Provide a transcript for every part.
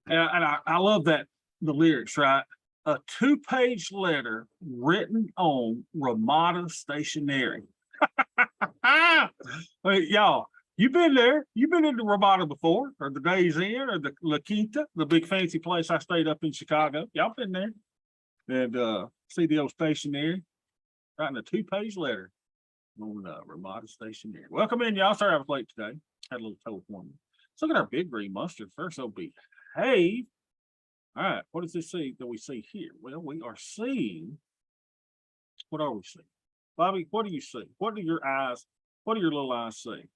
And I love that the lyrics, right? A two-page letter written on Ramada stationery. Hey, y'all, you been there? You been into Ramada before, or the Days Inn, or the La Quinta, the big fancy place I stayed up in Chicago? Y'all been there? And see the old stationery, writing a two-page letter on Ramada stationery. Welcome in, y'all. Sorry I was late today. Had a little telephone. Let's look at our big green mustard first. So behave. All right, what does this see that we see here? Well, we are seeing, what are we seeing? Bobby, what do you see? What do your little eyes see?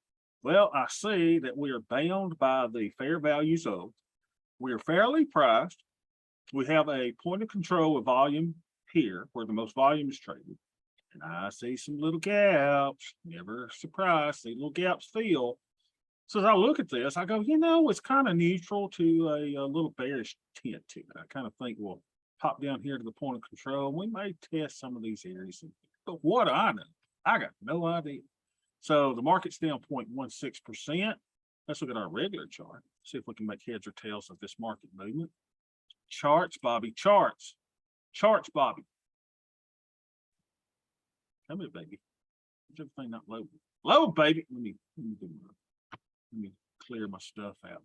Well, I see that we are bound by the fair value zone. We are fairly priced. We have a point of control of volume here where the most volume is traded. And I see some little gaps, never surprised, see little gaps fill. So as I look at this, I go, it's kind of neutral to a little bearish tint to it. I kind of think we'll pop down here to the point of control. We may test some of these areas, but what do I know? I got no idea. So the market's down 0.16%. Let's look at our regular chart. See if we can make heads or tails of this market movement. Charts, Bobby, charts. Charts, Bobby. Come here, baby. Is everything not loaded? Load, baby. Let me clear my stuff out.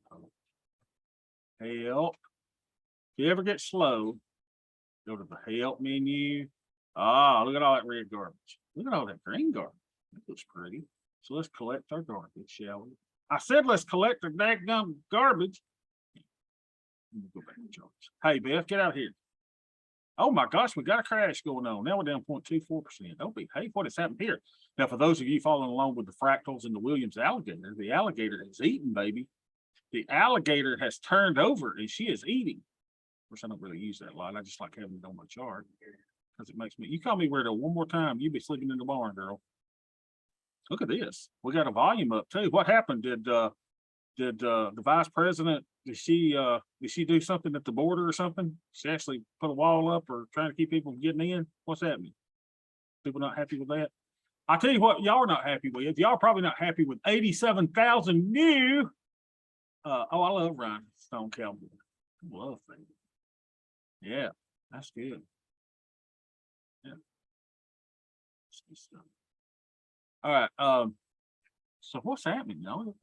Help. If you ever get slow, go to the help menu. Ah, look at all that red garbage. Look at all that green garbage. That looks pretty. So let's collect our garbage, shall we? I said let's collect our daggum garbage. Let me go back to charts. Hey, Beth, get out here. Oh my gosh, we got a crash going on. Now we're down 0.24%. Don't be, hey, what has happened here? Now, for those of you following along with the fractals and the Williams alligator, the alligator is eating, baby. The alligator has turned over and she is eating. Of course, I don't really use that a lot. I just like having it on my chart because it makes me, you call me weirdo one more time, you'll be sleeping in the barn, girl. Look at this. We got a volume up too. What happened? Did the vice president, did she do something at the border or something? She actually put a wall up or trying to keep people from getting in? What's happening? People not happy with that? I'll tell you what y'all are not happy with. Y'all probably not happy with 87,000 new. I love Ryan Stone Cowboy. I love that. Yeah, that's good. Yeah. All right. So what's happening, y'all?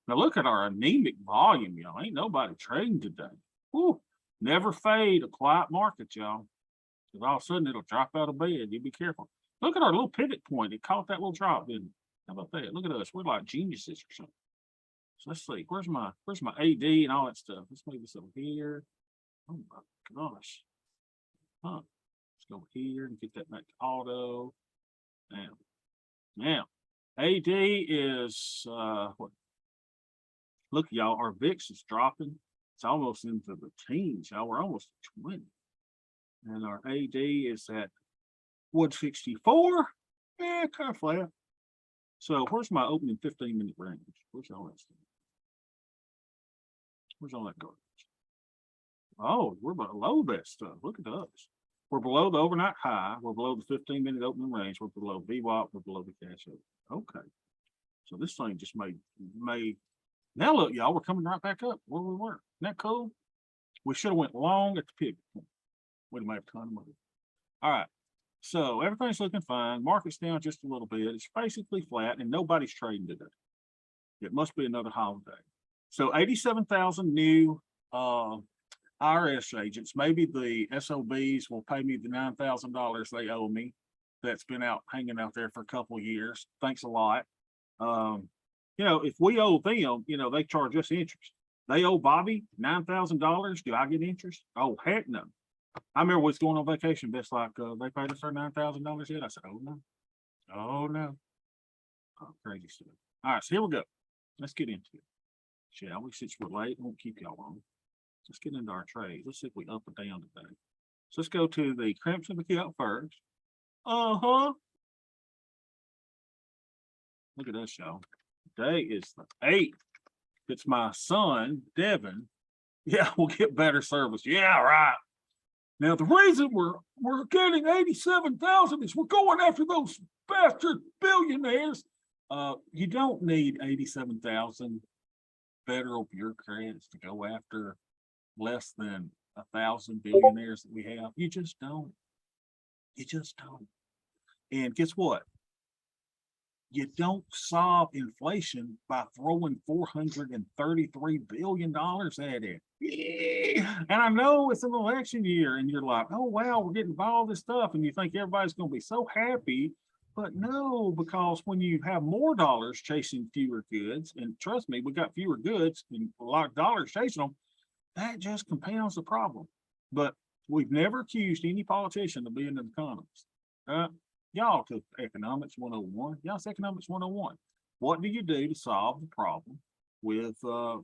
Now look at our anemic volume, y'all. Ain't nobody trading today. Whew. Never fade a quiet market, y'all. Because all of a sudden it'll drop out of bed. You be careful. Look at our little pivot point. It caught that little drop, didn't it? How about that? Look at us. We're like geniuses or something. So let's see. Where's my AD and all that stuff? Let's move this over here. Oh my gosh. Huh. Let's go over here and get that back to auto. Now, AD is what? Look, y'all, our VIX is dropping. It's almost into the teens, y'all. We're almost at 20. And our AD is at 164. Yeah, kind of flat. So where's my opening 15-minute range? Where's all that stuff? Where's all that garbage? Oh, we're below that stuff. Look at us. We're below the overnight high. We're below the 15-minute opening range. We're below VWAP. We're below the cash over. Okay. So this thing just made. Now look, y'all, we're coming right back up where we were. Isn't that cool? We should have went long at the pivot point. We'd have made a ton of money. All right. So everything's looking fine. Market's down just a little bit. It's basically flat and nobody's trading today. It must be another holiday. So 87,000 new IRS agents. Maybe the SOBs will pay me the $9,000 they owe me. That's been out hanging out there for a couple of years. Thanks a lot. If we owe them, they charge us interest. They owe Bobby $9,000. Do I get interest? Oh, heck no. I remember was going on vacation. Best like they paid us our $9,000 yet. I said, oh no. Oh no. Oh, crazy stuff. All right, so here we go. Let's get into it. Shall we? Since we're late, won't keep y'all long. Let's get into our trades. Let's see if we up or down today. So let's go to the Crimson account first. Uh-huh. Look at us, y'all. Today is the 8th. It's my son, Devin. Yeah, we'll get better service. Yeah, right. Now, the reason we're getting 87,000 is we're going after those bastard billionaires. You don't need 87,000 federal bureaucrats to go after less than 1,000 billionaires that we have. You just don't. You just don't. And guess what? You don't solve inflation by throwing $433 billion at it. And I know it's an election year, and you're like, oh, wow, we're getting all this stuff. And you think everybody's going to be so happy. But no, because when you have more dollars chasing fewer goods, and trust me, we got fewer goods and a lot of dollars chasing them, that just compounds the problem. But we've never accused any politician of being an economist. Y'all took economics 101. Y'all's economics 101. What do you do to solve the problem with with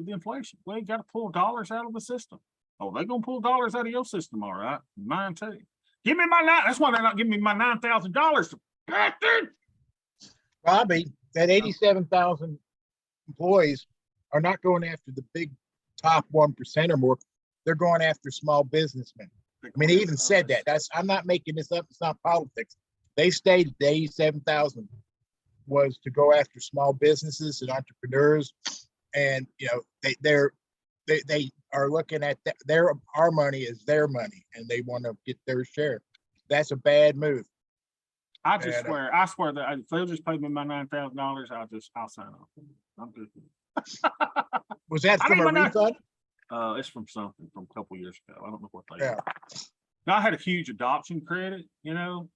the inflation? Well, you got to pull dollars out of the system. Oh, they're gonna pull dollars out of your system, all right? Mine too. Give me my nine. That's why they're not giving me my $9,000. Bastard! Bobby, that 87,000 employees are not going after the big top 1% or more. They're going after small businessmen. I mean, he even said that. I'm not making this up. It's not politics. They stated the 87,000 was to go after small businesses and entrepreneurs, and they are looking at our money is their money, and they want to get their share. That's a bad move. I swear that if they'll just pay me my $9,000, I'll sign off. I'm good. Was that from a refund? It's from something from a couple years ago. I don't know what they are. Now, I had a huge adoption credit, and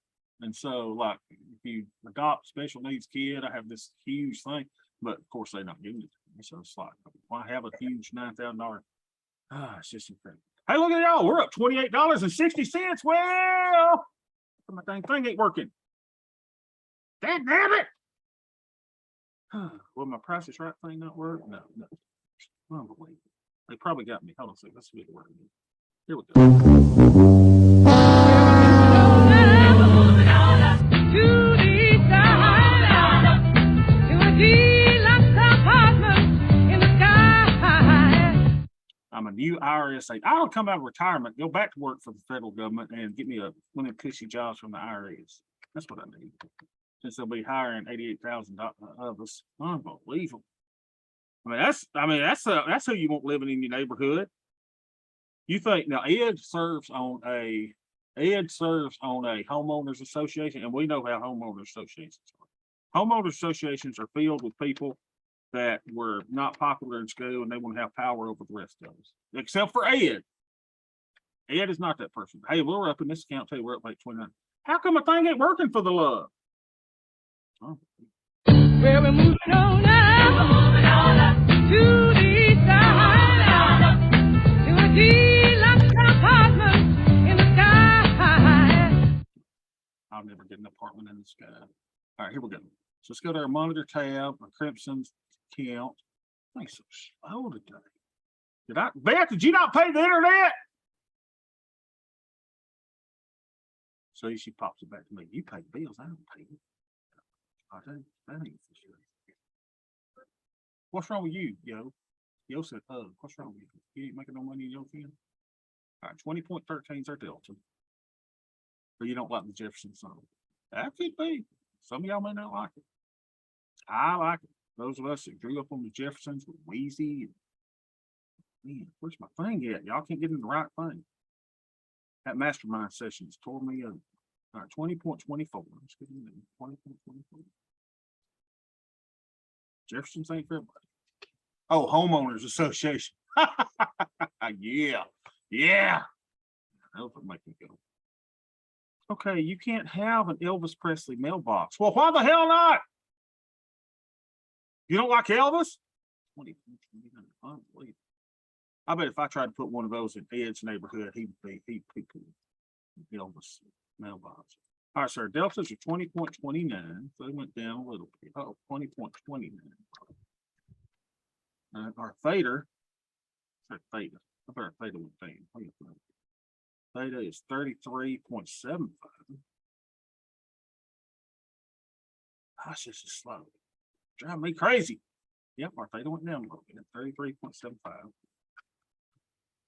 so like if you adopt special needs kid, I have this huge thing, but of course they're not giving it to me. So it's like, why have a huge $9,000? It's just incredible. Hey, look at y'all. We're up $28.60. Well, my dang thing ain't working. Damn it. Will my Price is Right thing not work? No. Unbelievable. They probably got me. Hold on a second. Let's see what it. Here we go. I'm a new IRS agent. I'll come out of retirement, go back to work for the federal government, and get me one of the cushy jobs from the IRS. That's what I need. Since they'll be hiring 88,000 of us. Unbelievable. That's who you want living in your neighborhood. You think now Ed serves on a homeowners association, and we know how homeowners associations are. Homeowners associations are filled with people that were not popular in school, and they want to have power over the rest of us, except for Ed. Ed is not that person. Hey, we're up in this account too. We're up like 29. How come a thing ain't working for the love? Oh. Well, we're moving on up to the side, to a deluxe apartment in the sky. I'll never get an apartment in the sky. All right, here we go. So let's go to our monitor tab, our Crimson's account. Thanks so slow today. Beth, did you not pay the internet? So she pops it back to me. You pay bills, I don't pay it. I don't. That ain't for sure. What's wrong with you, Yo? Yo said, what's wrong with you? You ain't making no money in your fin? All right, 20.13 is our delta. But you don't like the Jefferson song. That could be. Some of y'all may not like it. I like it. Those of us that grew up on the Jeffersons with Wheezy. Man, where's my thing at? Y'all can't get in the right thing. That mastermind session's tore me up. All right, 20.24. Let's get in there. 20.24. Jefferson's ain't for everybody. Oh, homeowners association. Yeah. That'll make me go. Okay, you can't have an Elvis Presley mailbox. Well, why the hell not? You don't like Elvis? 20, unbelievable. I bet if I tried to put one of those in Ed's neighborhood, he'd poo-poo Elvis mailbox. All right, sir. Deltas are 20.29. So they went down a little bit. Oh, 20.29. Our theta. I bet our theta went down. Theta is 33.75. Gosh, this is slow. Drive me crazy. Yep, our theta went down a little bit, 33.75.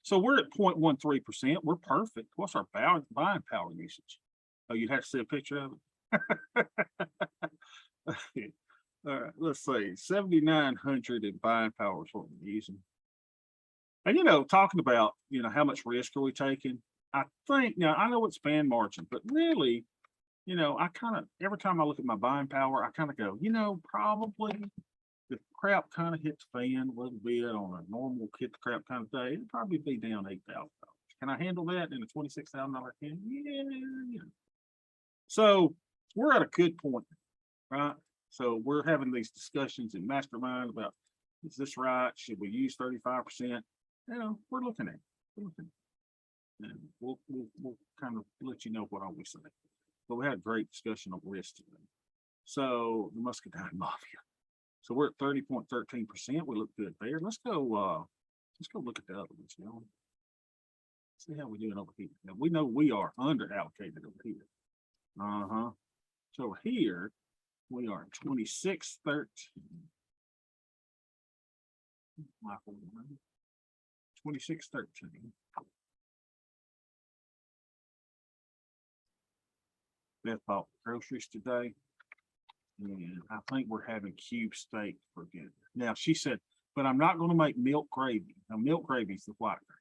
So we're at 0.13%. We're perfect. What's our buying power usage? Oh, you'd have to see a picture of it. All right, let's see. 7,900 in buying power is what we're using. And talking about, how much risk are we taking? I think now I know it's span margin, but really, I kind of every time I look at my buying power, I kind of go, probably the crap kind of hits the fan a little bit on a normal hit the crap kind of day, it'd probably be down $8,000. Can I handle that in a $26,000 can? Yeah. So we're at a good point, right? So we're having these discussions in mastermind about, is this right? Should we use 35%? We're looking at it. We're looking at it. And we'll kind of let you know what I always say. But we had a great discussion on risk today. So the Muscadine Mafia. So we're at 30.13%. We look good there. Let's go look at the other ones, See how we're doing over here. Now we know we are under allocated over here. So over here, we are 26.13. 26.13. Beth bought groceries today. And I think we're having cube steak for dinner. Now she said, but I'm not going to make milk gravy. Now milk gravy is the white gravy.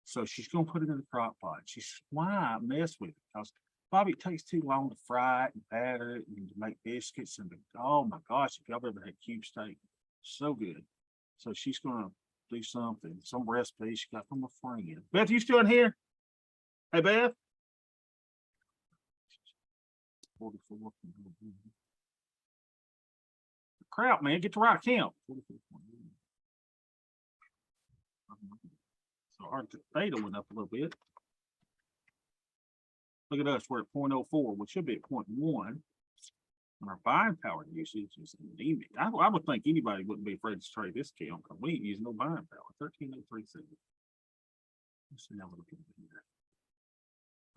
So she's going to put it in the crock pot. She's why mess with it? Because Bobby, it takes too long to fry it and batter it and to make biscuits oh my gosh, if y'all ever had cube steak, so good. So she's going to do something, some recipe she got from a friend. Beth, you still in here? Hey Beth. 44. Crap, man, get the right count. So our theta went up a little bit. Look at us, we're at 0.04, which should be at 0.1. And our buying power usage is anemic. I would think anybody wouldn't be afraid to trade this count because we ain't using no buying power. 13.037. Let's see how we look at here.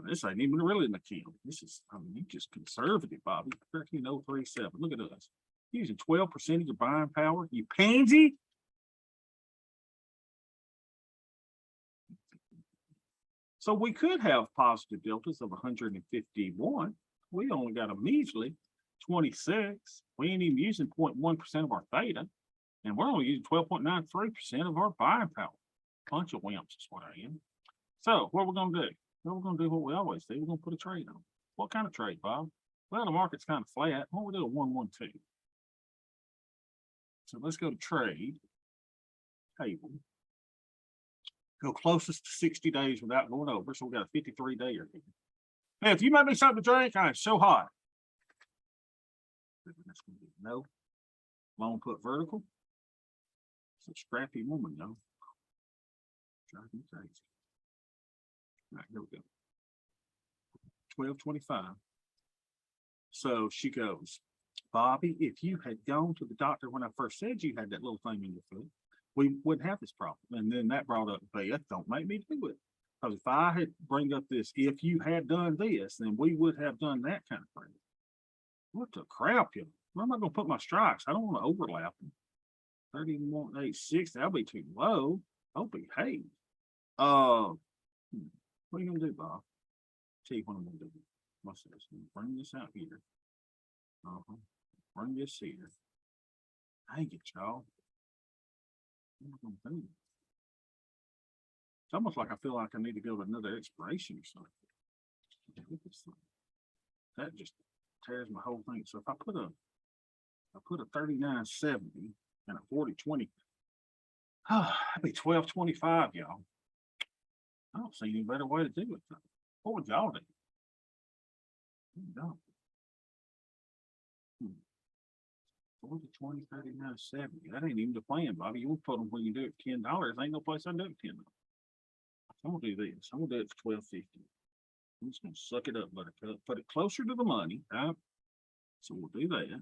This ain't even really an account. This is, you just conservative, Bobby. 13.037. Look at us. Using 12% of your buying power, you pansy. So we could have positive deltas of 151. We only got a measly 26. We ain't even using 0.1% of our theta. And we're only using 12.93% of our buying power. Bunch of wimps is what I am. So what we're going to do? Well, we're going to do what we always do. We're going to put a trade on. What kind of trade, Bob? Well, the market's kind of flat. What we do? 112. So let's go to trade table. Go closest to 60 days without going over. So we got a 53-day here. Hey, if you make me something to drink, I'm so hot. No. Long put vertical. It's a scrappy woman, though. Drive me crazy. All right, here we go. 12.25. So she goes, Bobby, if you had gone to the doctor when I first said you had that little thing in your foot, we wouldn't have this problem. And then that brought up, Beth, don't make me do it. Because if I had bring up this, if you had done this, then we would have done that kind of thing. What the crap, you? Where am I going to put my strikes? I don't want to overlap them. 31.86, that'll be too low. Oh, behave. What are you going to do, Bob? Tell you what I'm going to do. What's this? Bring this out here. Bring this here. Dang it, y'all. It's almost like I feel like I need to go to another expiration or something. That just tears my whole thing. So if I put a 39.70 and a 40.20, that'd be 12.25, y'all. I don't see any better way to do it. What would y'all do? No. 40, 20, 39, 70. That ain't even the plan, Bobby. You won't put them when you do it $10. Ain't no place I do it $10. I'm gonna do this. I'm gonna do it for $12.50. I'm just gonna suck it up, buttercup. Put it closer to the money. Right? So we'll do that.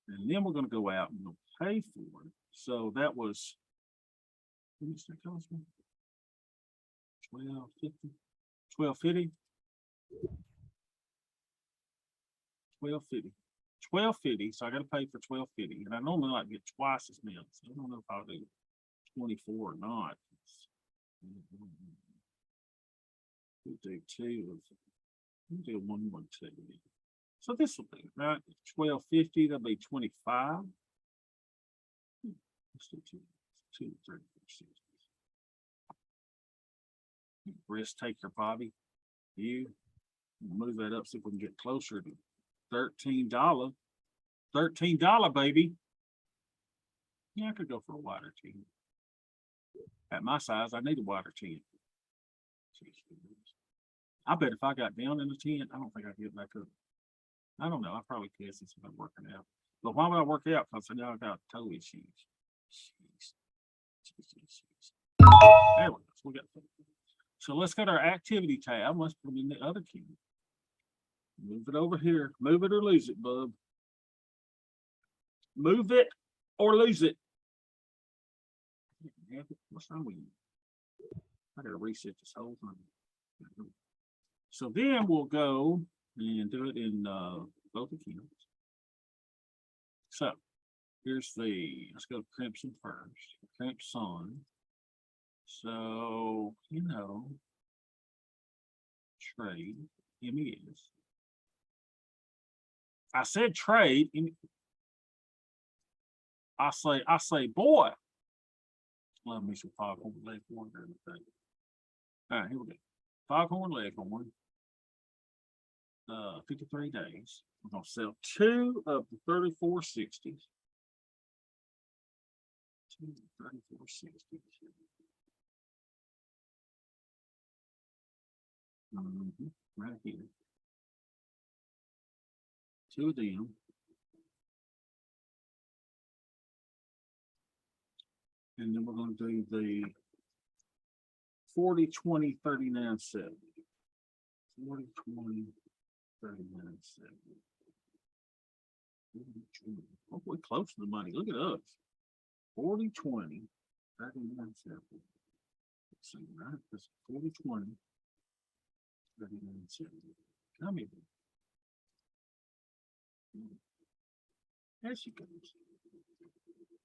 And then we're gonna go out and we'll pay for it. So that was, what did that cost me? $12.50. $12.50. $12.50. So I got to pay for $12.50, and I normally like to get twice as much. So I don't know if I'll do 24 or not. We'll do we'll do 112. So this will be right. $12.50. That'll be 25. Let's do two 3460s. Risk taker, Bobby. You move that up so we can get closer to $13. $13, baby. Yeah, I could go for a wider team. At my size, I need a wider 10. I bet if I got down in the 10, I don't think I'd get back up. I don't know. I probably could since I've been working out. But why would I work out? Because now I got toe issues. Jeez. There we go. So, we got, so let's go to our activity tab. Let's put in the other key. Move it over here. Move it or lose it, bub. Move it or lose it. What's wrong with you? I gotta reset this whole thing. So then we'll go and do it in both accounts. So here's let's go Crimson first. Crimson. So, trade, MES. I said trade. I say, boy. Love me some foghorn leghorn. All right, here we go. Foghorn leghorn. 53 days. We're gonna sell 2 of the 3460s. 2 of the 3460s. Right here. 2 of them. And then we're going to do the 40, 20, 39, 70. 40, 20, 39, 70. Oh, we're close to the money. Look at us. 40, 20, 39, 70. Let's see, right? That's 40, 20, 39, 70. Come here. There she goes.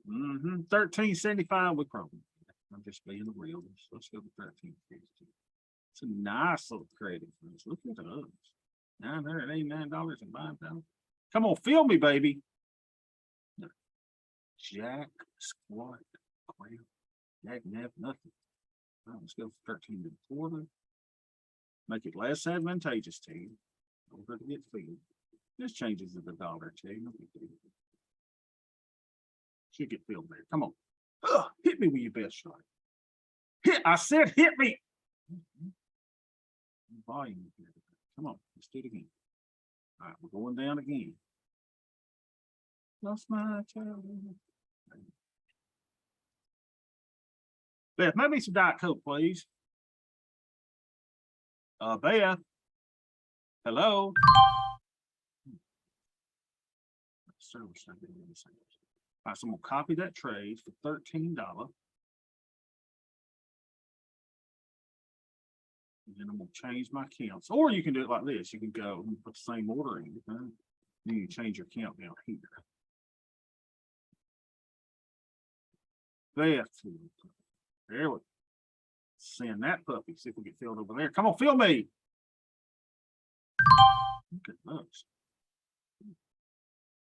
1375 with problem. I'm just being a realist. Let's go to 1350. It's a nice little credit for us. Look at us. $989.05. Come on, feel me, baby. No. Jack, squat, quail, jack, nap, nothing. All right, let's go for 13 1/4. Make it less advantageous to you. Over to get filled. This changes the dollar too. No big deal. Should get filled there. Come on. Ugh, hit me with your best shot. I said hit me. Volume here. Come on, let's do it again. All right, we're going down again. Lost my child. Beth, make me some Diet Coke, please. Beth. Hello. Service. All right, so I'm gonna copy that trade for $13. And then I'm gonna change my counts. Or you can do it like this. You can go and put the same order in. Right? Then you change your count down here. There we go. Send that puppy. See if we get filled over there. Come on, fill me. Look at those.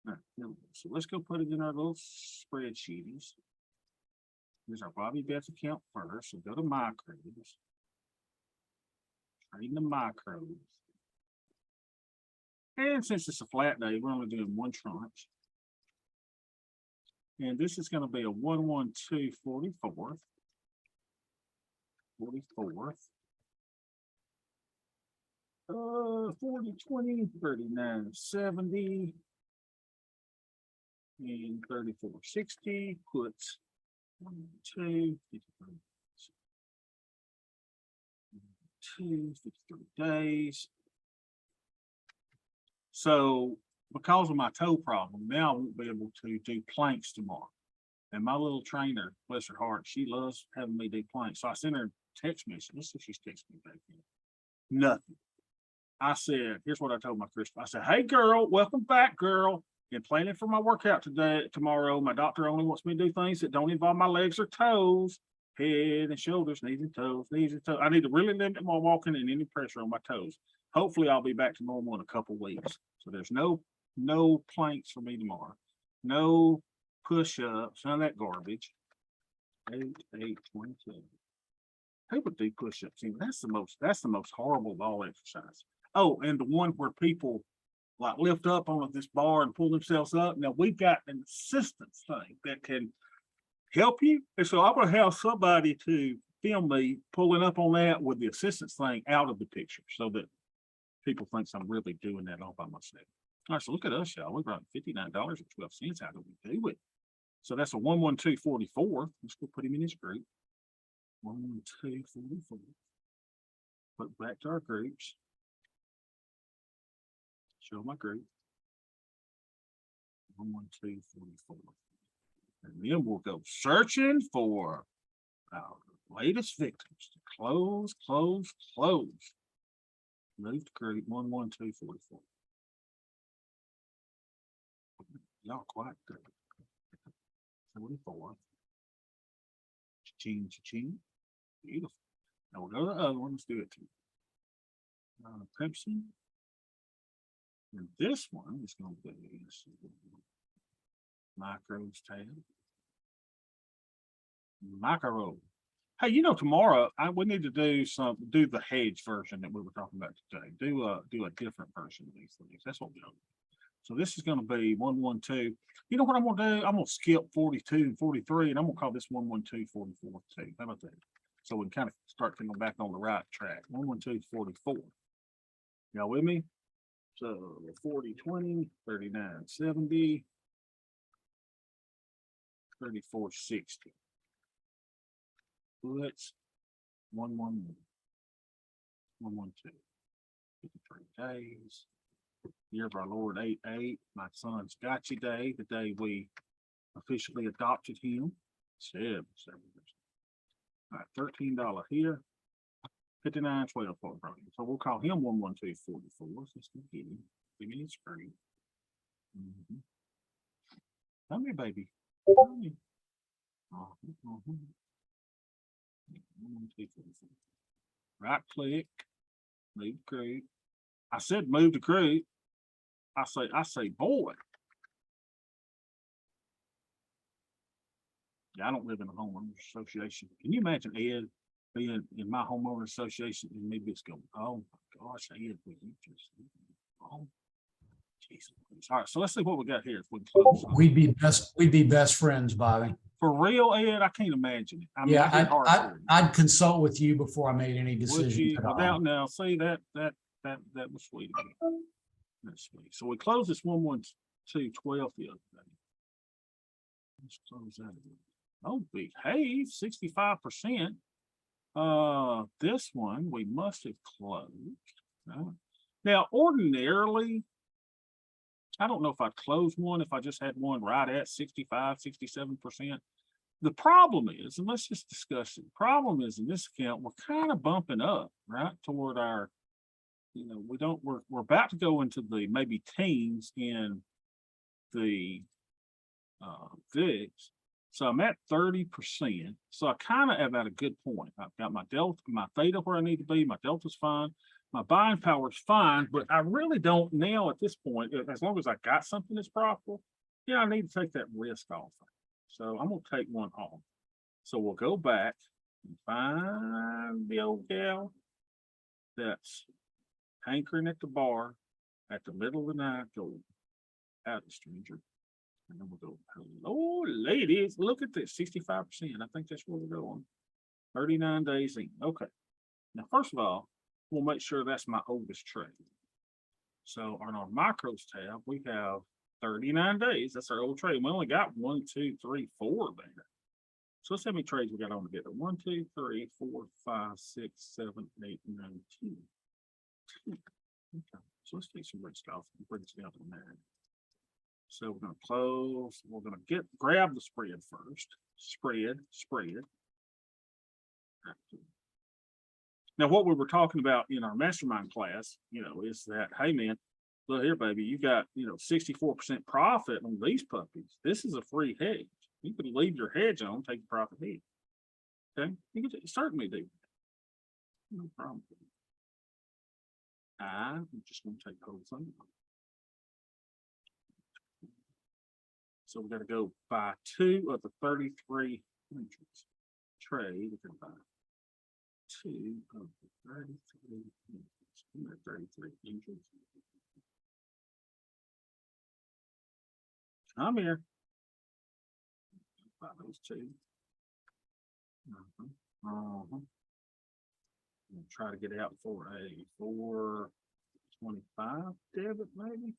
All right, so let's go put it in our little spreadsheeties. Here's our Bobby Beth account first. So go to micros. Trade the micros. And since it's a flat day, we're only doing one tranche. And this is going to be a 112 44th. 44th. 40, 20, 39, 70. And 34, 60 puts 1, 2, 53 days. So because of my toe problem, now I won't be able to do planks tomorrow. And my little trainer, bless her heart, she loves having me do planks. So I sent her a text message. Let's see if she's texting me back in. Nothing. I said, here's what I told my Crystal. I said, hey girl, welcome back, girl. Been planning for my workout tomorrow. My doctor only wants me to do things that don't involve my legs or toes, head and shoulders, knees and toes, I need to really limit my walking and any pressure on my toes. Hopefully I'll be back to normal in a couple weeks. So there's no planks for me tomorrow. No push-ups, none of that garbage. 8, 22. Who would do push-ups? That's the most horrible of all exercise. Oh, and the one where people like lift up on this bar and pull themselves up. Now we've got an assistance thing that can help you. And so I'm gonna have somebody to film me pulling up on that with the assistance thing out of the picture so that people think I'm really doing that all by myself. All right, so look at us, y'all. We're running $59.12. How do we do it? So that's a 112.44. Let's go put him in his group. 112.44. Put back to our groups. Show my group. 112.44. And then we'll go searching for our latest victims to close. Move to group 112.44. Y'all quite good. 44. Cha-ching. Beautiful. Now we'll go to the other one. Let's do it too. Pepsi. And this one is going to be micros tab. Micro. Hey, tomorrow we need to do the hedge version that we were talking about today. Do a different version of these things. That's what we're doing. So this is going to be 112. You know what I'm going to do? I'm going to skip 42 and 43, and I'm going to call this 112.44 too. How about that? So we can kind of start getting back on the right track. 112.44. Y'all with me? So 40.20, 39.70, 34.60. Let's 111. 112. 53 days. Year of our Lord 8/8. My son's gotcha day, the day we officially adopted him. 7 years. All right, $13 here. 59.12 for it. So we'll call him 112.44. Let's go get him. Give me his screen. Come here, baby. Come here. 112.44. Right click. Move group. I said move to group. I say boy. Yeah, I don't live in a homeowners association. Can you imagine Ed being in my homeowner association and maybe it's going, oh my gosh, Ed, will you just, oh, Jesus. All right, so let's see what we got here. If we close We'd be best friends, Bobby. for real, Ed, I can't imagine it. I mean, Yeah, I'd consult with you before I made any decisions at all. Without now, see that was sweet of you. That's sweet. So we closed this 112.12 the other day. Let's close that again. Oh, behave 65%. This one we must have closed. Now, ordinarily, I don't know if I'd close one if I just had one right at 65, 67%. The problem is, and let's just discuss it. The problem is in this account, we're kind of bumping up, right? Toward our, we're about to go into the maybe teens in the VIX. So I'm at 30%. So I kind of am at a good point. I've got my delta, my theta where I need to be. My delta's fine. My buying power is fine, but I really don't now at this point, as long as I got something that's profitable, I need to take that risk off. So I'm going to take one off. So we'll go back and find the old gal that's hankering at the bar at the middle of the night. Go out, stranger. And then we'll go, hello, ladies. Look at this, 65%. I think that's where we're going. 39 days in. Okay. Now, first of all, we'll make sure that's my oldest trade. So on our micros tab, we have 39 days. That's our old trade. We only got 1, 2, 3, 4 there. So let's see how many trades we got on together. 1, 2, 3, 4, 5, 6, 7, 8, 9, 10. Okay. So let's take some risk off and bring it down to 9. So we're going to close. We're going to grab the spread first. Spread. Now, what we were talking about in our mastermind class, is that, hey man, look here, baby, you got 64% profit on these puppies. This is a free hedge. You could leave your hedge on, take the profit hit. Okay, you could certainly do that. No problem. I'm just going to take the whole thing. So we got to go by 2 of the 33 entries. trade. If I buy 2 of the 33 inches, 33 inches. Come here. Buy those 2. We'll try to get out for a 425 debit, maybe.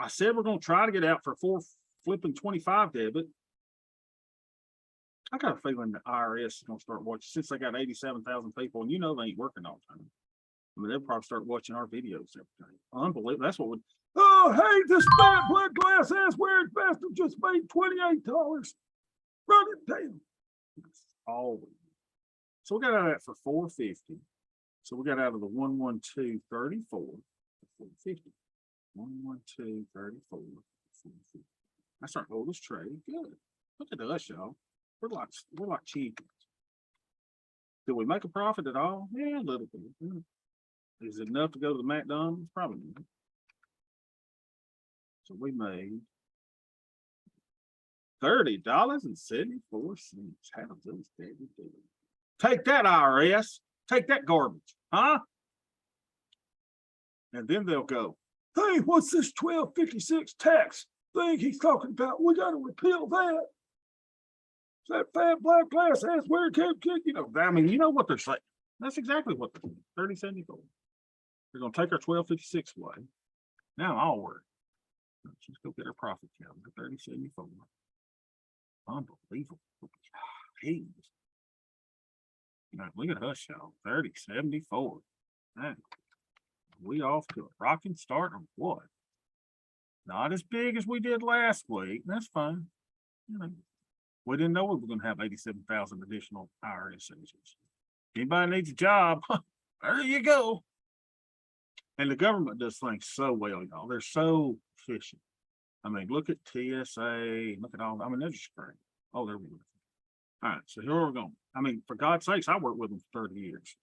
I said we're going to try to get out for 425 debit. I got a feeling the IRS is going to start watching since they got 87,000 people, and you know they ain't working all the time. I mean, they'll probably start watching our videos every day. Unbelievable. That's what would. Oh, hey, this fat blood glass ass weird bastard just made $28. Run it down. Always. So we got out of that for 450. So we got out of the 112.34 for 450. 112.34 for 450. That's our oldest trade. Good. Look at us, y'all. We're like champions. Did we make a profit at all? Yeah, a little bit. Is it enough to go to the McDonald's? Probably not. So we made $30.74. How does those do? Take that, IRS. Take that garbage, huh? And then they'll go, hey, what's this 1256 tax thing he's talking about? We got to repeal that. That fat black glass ass weird kid, you know, I mean, you know what they're saying. That's exactly what they're saying. 3074. They're going to take our 1256 away. Now I'm all worried. Let's just go get our profit count. 3074. Unbelievable. Jeez. Now, look at us, y'all. 3074. Man, we off to a rocking start or what? Not as big as we did last week. That's fine. You know, we didn't know we were going to have 87,000 additional IRS agents. Anybody needs a job? There you go. And the government does things so well, y'all. They're so efficient. I mean, look at TSA. Look at all. I mean, they're just great. Oh, there we go. All right, so here we're going. I mean, for God's sakes, I worked with them for 30 years.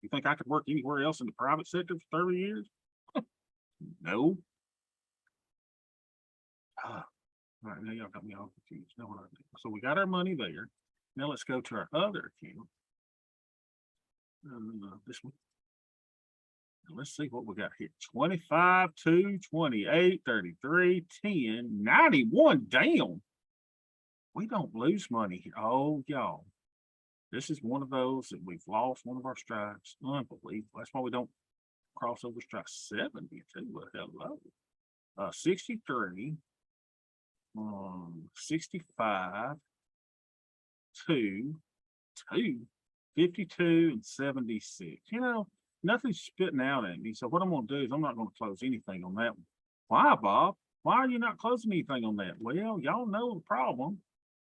You think I could work anywhere else in the private sector for 30 years? No. All right, now y'all got me all confused. No, what I did. So we got our money there. Now let's go to our other account. This one. Now let's see what we got here. 25, 2, 28, 33, 10, 91 down. We don't lose money here. Oh, y'all. This is one of those that we've lost one of our strikes. Unbelievable. That's why we don't cross over strike 72. Well, hello. 63, 65, 2, 52, and 76. You know, nothing's spitting out at me. So what I'm going to do is I'm not going to close anything on that one. Why, Bob? Why are you not closing anything on that? Well, y'all know the problem.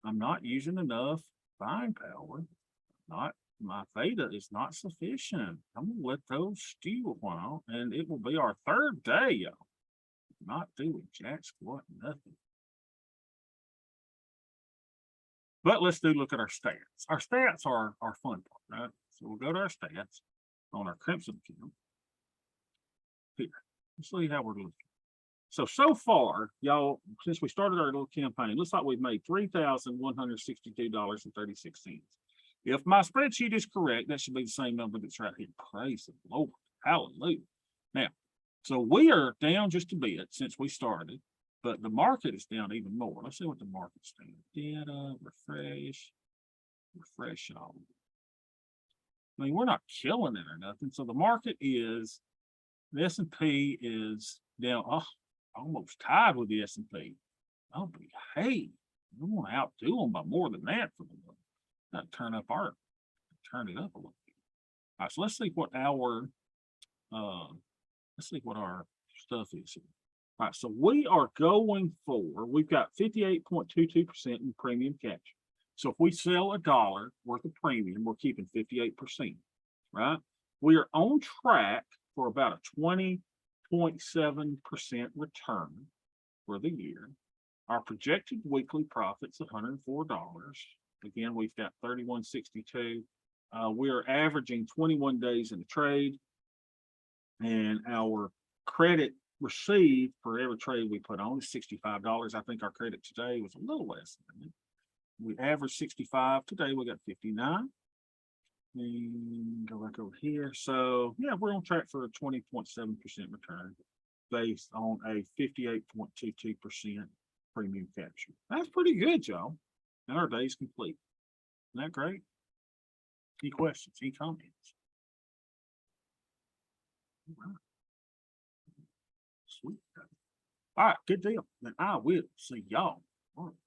I'm not using enough buying power. My theta is not sufficient. I'm gonna let those stew a while, and it will be our third day, y'all. Not doing jack squat, nothing. But let's look at our stats. Our stats are our fun part, right? So we'll go to our stats on our Crimson account. Here, let's see how we're looking. So far, y'all, since we started our little campaign, looks like we've made $3,162.36. If my spreadsheet is correct, that should be the same number that's right here. Praise the Lord. Hallelujah. Now, so we are down just a bit since we started, but the market is down even more. Let's see what the market's doing. Data, refresh all. I mean, we're not killing it or nothing. So the market is, the S&P is down, almost tied with the S&P. Oh, but hey, we want to outdo them by more than that for the month. Not turn it up a little bit. All right, so let's see what our stuff is here. All right, so we are going for, we've got 58.22% in premium capture. So if we sell $1 worth of premium, we're keeping 58%, right? We are on track for about a 20.7% return for the year. Our projected weekly profit's $104. Again, we've got 31.62. We are averaging 21 days in the trade, and our credit received for every trade we put on is $65. I think our credit today was a little less than that. We averaged 65. Today we got 59. And go back over here. So yeah, we're on track for a 20.7% return based on a 58.22% premium capture. That's pretty good, y'all. And our day's complete. Isn't that great? Any questions? Any comments? All right. Sweet. All right, good deal. Then I will see y'all on